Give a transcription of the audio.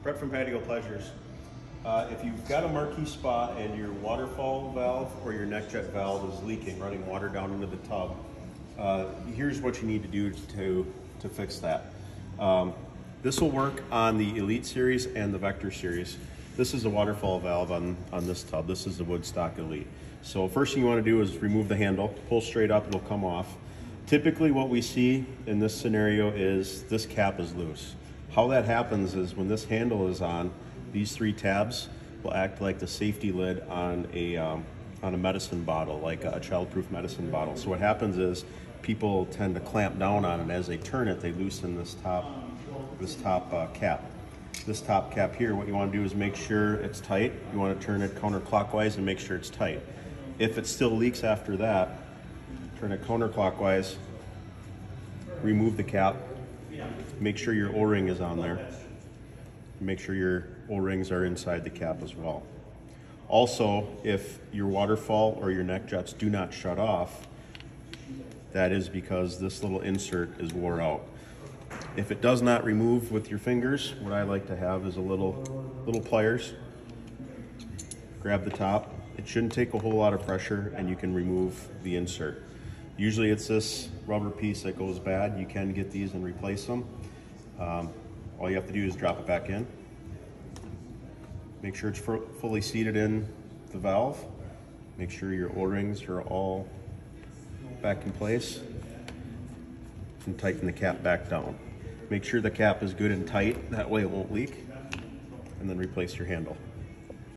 Brett from Patio Pleasures. If you've got a Marquis spa and your waterfall valve or your neck jet valve is leaking, running water down into the tub, here's what you need to do to fix that. This will work on the Elite series and the Vector series. This is a waterfall valve on this tub. This is the Woodstock Elite. So first thing you want to do is remove the handle, pull straight up, it'll come off. Typically what we see in this scenario is this cap is loose. How that happens is when this handle is on, these three tabs will act like the safety lid on a medicine bottle, like a child-proof medicine bottle. So what happens is people tend to clamp down on it, and as they turn it, they loosen this top cap. This top cap here, what you want to do is make sure it's tight. You want to turn it counterclockwise and make sure it's tight. If it still leaks after that, turn it counterclockwise, remove the cap, make sure your O-ring is on there. Make sure your O-rings are inside the cap as well. Also, if your waterfall or your neck jets do not shut off, that is because this little insert is wore out. If it does not remove with your fingers, what I like to have is a little pliers. Grab the top. It shouldn't take a whole lot of pressure, and you can remove the insert. Usually it's this rubber piece that goes bad. You can get these and replace them. All you have to do is drop it back in. Make sure it's fully seated in the valve. Make sure your O-rings are all back in place. And tighten the cap back down. Make sure the cap is good and tight, that way it won't leak. And then replace your handle.